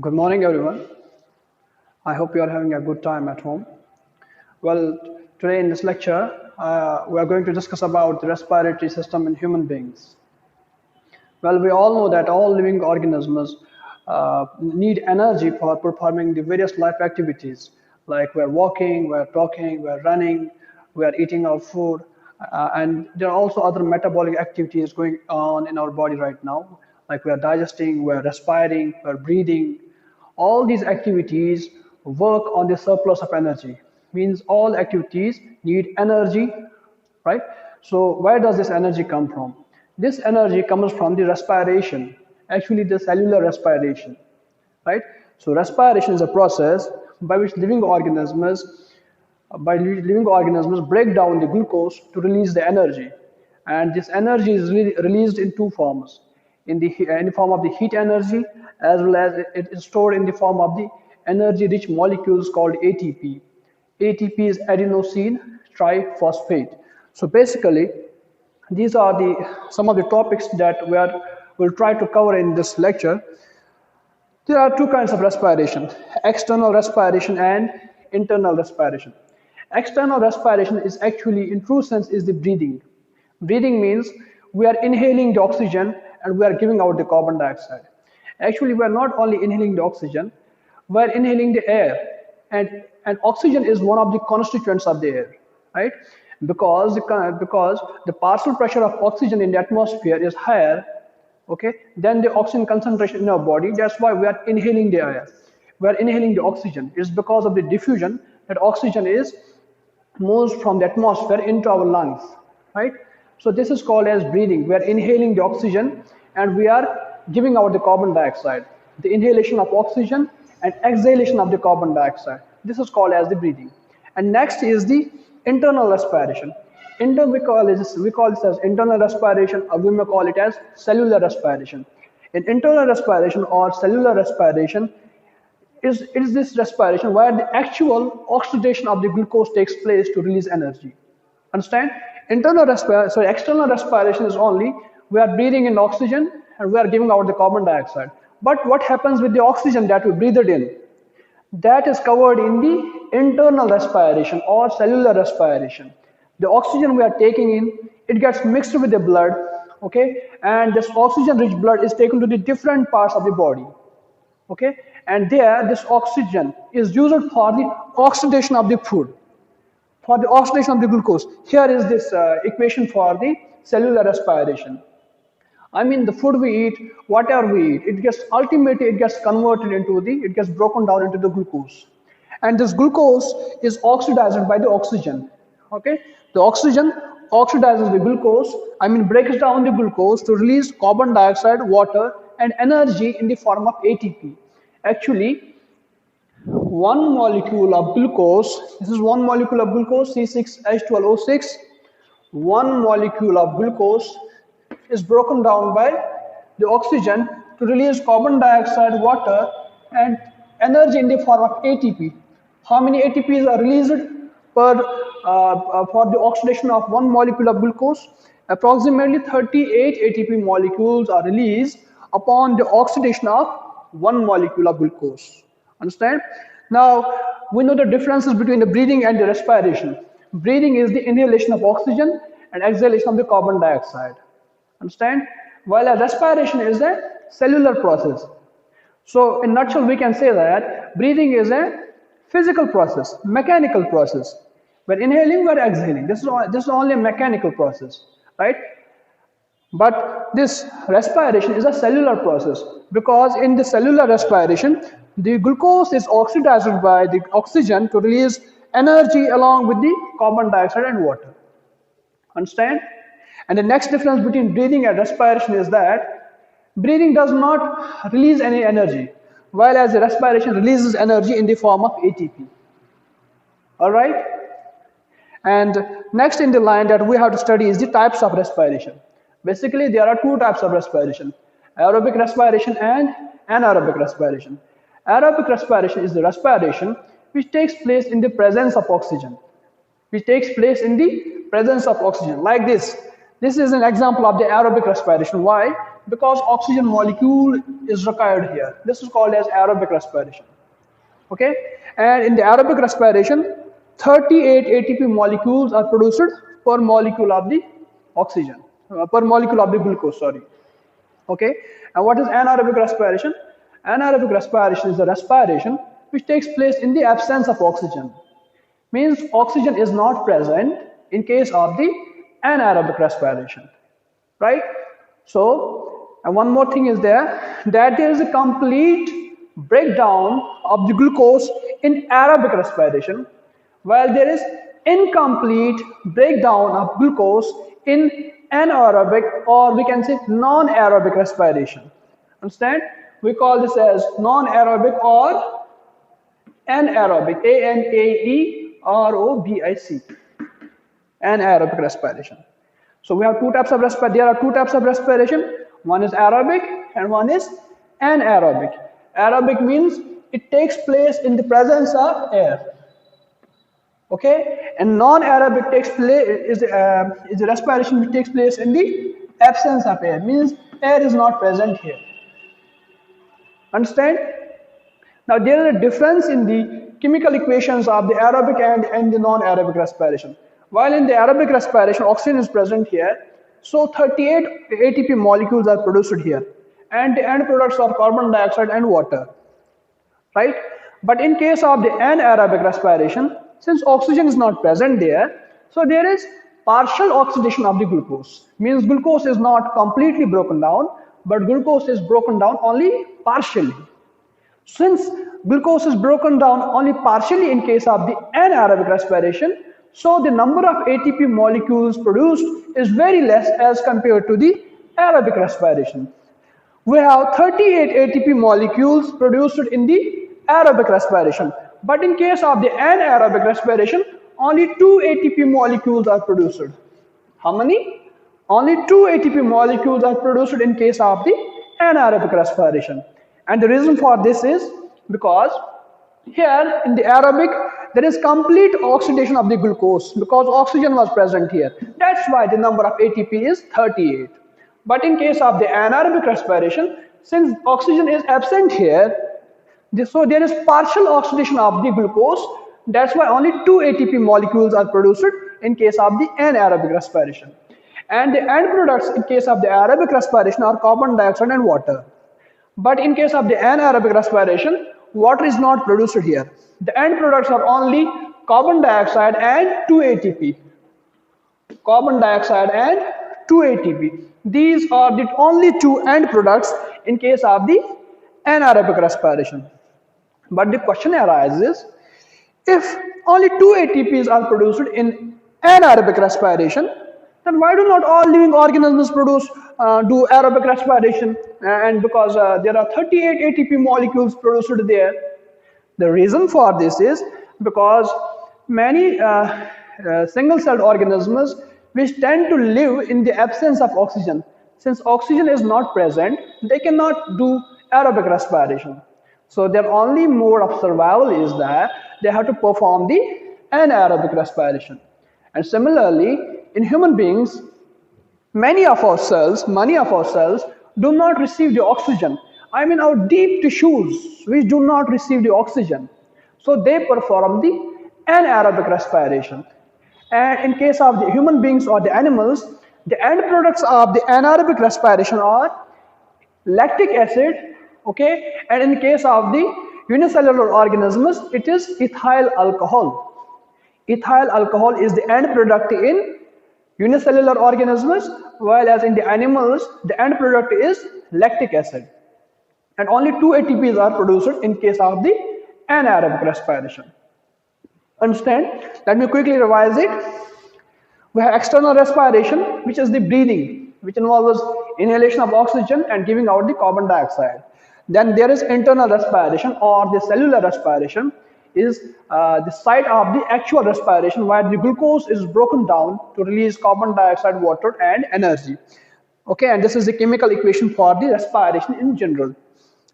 Good morning, everyone. I hope you are having a good time at home. Well, today in this lecture, we are going to discuss about the respiratory system in human beings. Well, we all know that all living organisms need energy for performing the various life activities, like we're walking, we're talking, we're running, we're eating our food, and there are also other metabolic activities going on in our body right now, like we're digesting, we're respiring, we're breathing. All these activities work on the surplus of energy. Means all activities need energy, right? So where does this energy come from? This energy comes from the respiration, actually the cellular respiration, right? So respiration is a process by which living organisms break down the glucose to release the energy, and this energy is released in two forms: in the form of the heat energy, as well as it is stored in the form of the energy rich molecules called ATP. ATP is adenosine triphosphate. So basically, these are the some of the topics that will try to cover in this lecture. There are two kinds of respiration: external respiration and internal respiration. External respiration is actually, in true sense, is the breathing. Breathing means we are inhaling the oxygen and we are giving out the carbon dioxide. Actually, we are not only inhaling the oxygen, we are inhaling the air. And oxygen is one of the constituents of the air, right? Because the partial pressure of oxygen in the atmosphere is higher, okay, than the oxygen concentration in our body. That's why we are inhaling the air, we are inhaling the oxygen. It's because of the diffusion that oxygen is moves from the atmosphere into our lungs, right? So this is called as breathing. We are inhaling the oxygen and we are giving out the carbon dioxide. The inhalation of oxygen and exhalation of the carbon dioxide, this is called as the breathing. And next is the internal respiration. We call this as internal respiration, or we may call it as cellular respiration. In internal respiration or cellular respiration, is this respiration where the actual oxidation of the glucose takes place to release energy. Understand? External respiration is only we are breathing in oxygen and we are giving out the carbon dioxide. But what happens with the oxygen that we breathed in? That is covered in the internal respiration or cellular respiration. The oxygen we are taking in, it gets mixed with the blood, okay, and this oxygen rich blood is taken to the different parts of the body, okay, and there this oxygen is used for the oxidation of the food, for the oxidation of the glucose. Here is this equation for the cellular respiration. I mean, the food we eat, whatever we eat, it gets converted into it gets broken down into the glucose, and this glucose is oxidized by the oxygen. Okay, the oxygen oxidizes the glucose. I mean, breaks down the glucose to release carbon dioxide, water, and energy in the form of ATP. Actually, one molecule of glucose. This is one molecule of glucose, C6H12O6. One molecule of glucose is broken down by the oxygen to release carbon dioxide, water, and energy in the form of ATP. How many ATPs are released for the oxidation of one molecule of glucose? Approximately 38 ATP molecules are released upon the oxidation of one molecule of glucose. Understand? Now, we know the differences between the breathing and the respiration. Breathing is the inhalation of oxygen and exhalation of the carbon dioxide. Understand? While a respiration is a cellular process. So in a nutshell, we can say that breathing is a physical process, mechanical process. We're inhaling, we're exhaling. This is only a mechanical process, right? But this respiration is a cellular process, because in the cellular respiration, the glucose is oxidized by the oxygen to release energy along with the carbon dioxide and water. Understand? And the next difference between breathing and respiration is that breathing does not release any energy, while as the respiration releases energy in the form of ATP. Alright? And next in the line that we have to study is the types of respiration. Basically, there are two types of respiration: aerobic respiration and anaerobic respiration. Aerobic respiration is the respiration which takes place in the presence of oxygen. Like this. This is an example of the aerobic respiration. Why? because oxygen molecule is required here. This is called as aerobic respiration. Okay, and in the aerobic respiration, 38 ATP molecules are produced per molecule of the oxygen, per molecule of the glucose, sorry. Okay, and what is anaerobic respiration? Anaerobic respiration is the respiration which takes place in the absence of oxygen. Means oxygen is not present in case of the anaerobic respiration, right? So, and one more thing is there, that there is a complete breakdown of the glucose in aerobic respiration, while there is incomplete breakdown of glucose in anaerobic, or we can say non-aerobic respiration. Understand? We call this as non-aerobic or anaerobic, anaerobic, anaerobic respiration. So we have two types of respiration. There are two types of respiration. One is aerobic and one is anaerobic. Aerobic means it takes place in the presence of air. Okay, and non-aerobic takes place is a respiration which takes place in the absence of air. Means air is not present here. Understand? Now there is a difference in the chemical equations of the aerobic and the non-aerobic respiration. While in the aerobic respiration, oxygen is present here, so 38 ATP molecules are produced here, and the end products are carbon dioxide and water, right? But in case of the anaerobic respiration, since oxygen is not present there, so there is partial oxidation of the glucose. Means glucose is not completely broken down, but glucose is broken down only partially. Since glucose is broken down only partially in case of the anaerobic respiration, so the number of ATP molecules produced is very less as compared to the aerobic respiration. We have 38 ATP molecules produced in the aerobic respiration, but in case of the anaerobic respiration, only 2 ATP molecules are produced. How many? Only 2 ATP molecules are produced in case of the anaerobic respiration. And the reason for this is because here in the aerobic, there is complete oxidation of the glucose because oxygen was present here. That's why the number of ATP is 38. But in case of the anaerobic respiration, since oxygen is absent here, so there is partial oxidation of the glucose. That's why only 2 ATP molecules are produced in case of the anaerobic respiration. And the end products in case of the aerobic respiration are carbon dioxide and water. But in case of the anaerobic respiration, water is not produced here. The end products are only carbon dioxide and 2 ATP. Carbon dioxide and 2 ATP. These are the only two end products in case of the anaerobic respiration. But the question arises, if only 2 ATPs are produced in anaerobic respiration, then why do not all living organisms do aerobic respiration? And because there are 38 ATP molecules produced there. The reason for this is because many single-celled organisms which tend to live in the absence of oxygen. Since oxygen is not present, they cannot do aerobic respiration. So their only mode of survival is that they have to perform the anaerobic respiration. And similarly, in human beings, many of our cells do not receive the oxygen. I mean our deep tissues which do not receive the oxygen. So they perform the anaerobic respiration. And in case of the human beings or the animals, the end products of the anaerobic respiration are lactic acid, okay, and in case of the unicellular organisms, it is ethyl alcohol. Ethyl alcohol is the end product in unicellular organisms, while as in the animals, the end product is lactic acid. And only 2 ATPs are produced in case of the anaerobic respiration. Understand? Let me quickly revise it. We have external respiration, which is the breathing, which involves inhalation of oxygen and giving out the carbon dioxide. Then there is internal respiration or the cellular respiration, is the site of the actual respiration where the glucose is broken down to release carbon dioxide, water and energy. Okay, and this is the chemical equation for the respiration in general.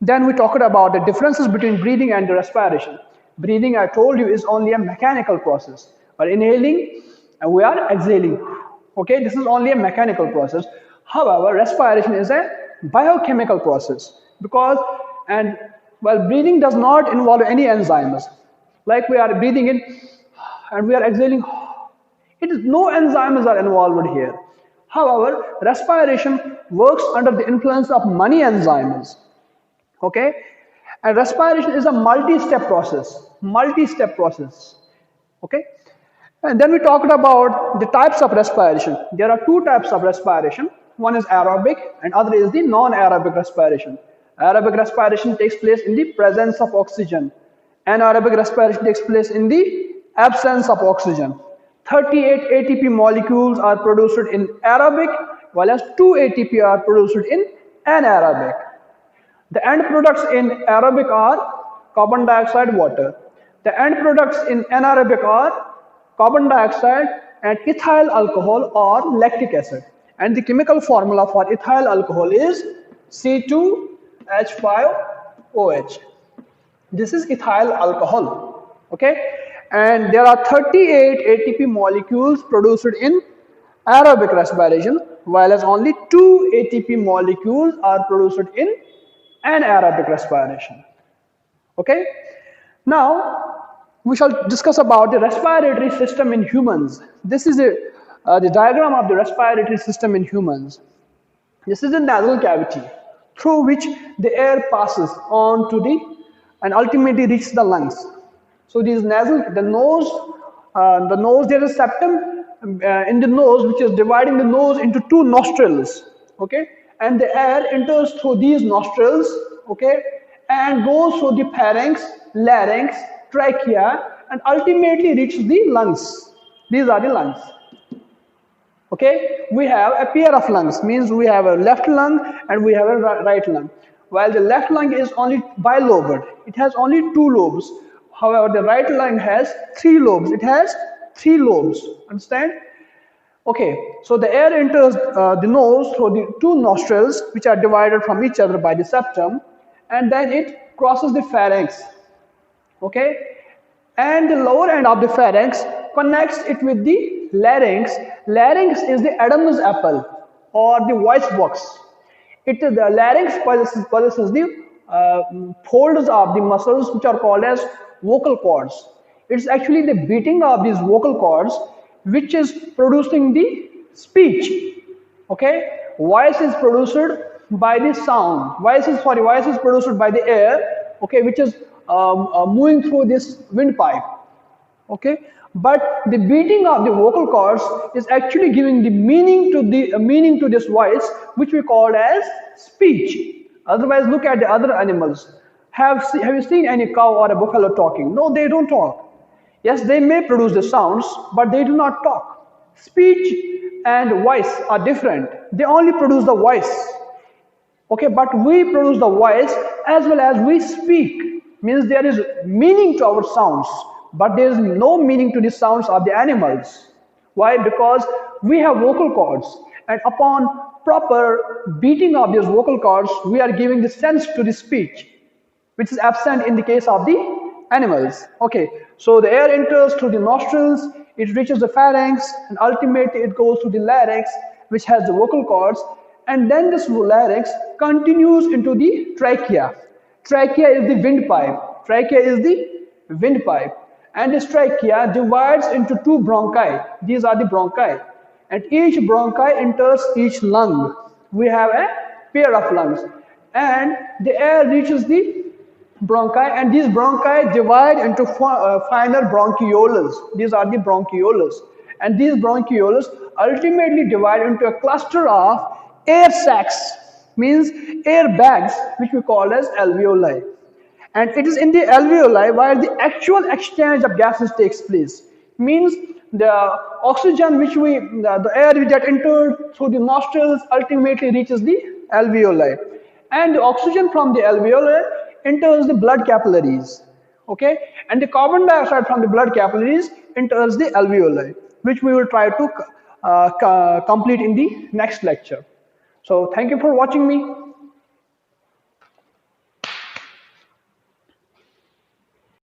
Then we talked about the differences between breathing and the respiration. Breathing, I told you, is only a mechanical process. While inhaling, and we are exhaling. Okay, this is only a mechanical process. However, respiration is a biochemical process, because and well, breathing does not involve any enzymes. Like we are breathing in and we are exhaling, it is no enzymes are involved here. However, respiration works under the influence of many enzymes. Okay, and respiration is a multi-step process. Multi-step process. Okay, and then we talked about the types of respiration. There are two types of respiration. One is aerobic and other is the non-aerobic respiration. Aerobic respiration takes place in the presence of oxygen. Anaerobic respiration takes place in the absence of oxygen. 38 ATP molecules are produced in aerobic, while as 2 ATP are produced in anaerobic. The end products in aerobic are carbon dioxide, water. The end products in anaerobic are carbon dioxide and ethyl alcohol or lactic acid. And the chemical formula for ethyl alcohol is C2H5OH. This is ethyl alcohol. Okay, and there are 38 ATP molecules produced in aerobic respiration, while as only 2 ATP molecules are produced in anaerobic respiration. Okay, now we shall discuss about the respiratory system in humans. This is the diagram of the respiratory system in humans. This is the nasal cavity through which the air passes on to the and ultimately reaches the lungs. So these nasal, the nose, there is a septum in the nose which is dividing the nose into two nostrils. Okay, and the air enters through these nostrils. Okay, and goes through the pharynx, larynx, trachea, and ultimately reaches the lungs. These are the lungs. Okay, we have a pair of lungs, means we have a left lung and we have a right lung. While the left lung is only bilobed, it has only 2 lobes. However, the right lung has 3 lobes. It has 3 lobes. Understand? Okay, so the air enters the nose through the 2 nostrils, which are divided from each other by the septum, and then it crosses the pharynx. Okay, and the lower end of the pharynx connects it with the larynx. Larynx is the Adam's apple or the voice box. It is the larynx possesses the folds of the muscles which are called as vocal cords. It's actually the beating of these vocal cords which is producing the speech. Okay, voice is produced by the sound. Voice is produced by the air. Okay, which is moving through this windpipe. Okay, but the beating of the vocal cords is actually giving the meaning to this voice, which we call as speech. Otherwise, look at the other animals. Have you seen any cow or a buffalo talking? No, they don't talk. Yes, they may produce the sounds, but they do not talk. Speech and voice are different. They only produce the voice. Okay, but we produce the voice as well as we speak. Means there is meaning to our sounds, but there is no meaning to the sounds of the animals. Why? Because we have vocal cords, and upon proper beating of these vocal cords, we are giving the sense to the speech, which is absent in the case of the animals. Okay, so the air enters through the nostrils, it reaches the pharynx, and ultimately it goes to the larynx, which has the vocal cords, and then this larynx continues into the trachea. Trachea is the windpipe. Trachea is the windpipe. And this trachea divides into 2 bronchi. These are the bronchi. And each bronchi enters each lung. We have a pair of lungs. And the air reaches the bronchi, and these bronchi divide into finer bronchioles. These are the bronchioles. And these bronchioles ultimately divide into a cluster of air sacs, means air bags, which we call as alveoli. And it is in the alveoli where the actual exchange of gases takes place. Means the oxygen the air that entered through the nostrils ultimately reaches the alveoli. And the oxygen from the alveoli enters the blood capillaries. Okay, and the carbon dioxide from the blood capillaries enters the alveoli, which we will try to complete in the next lecture. So thank you for watching me.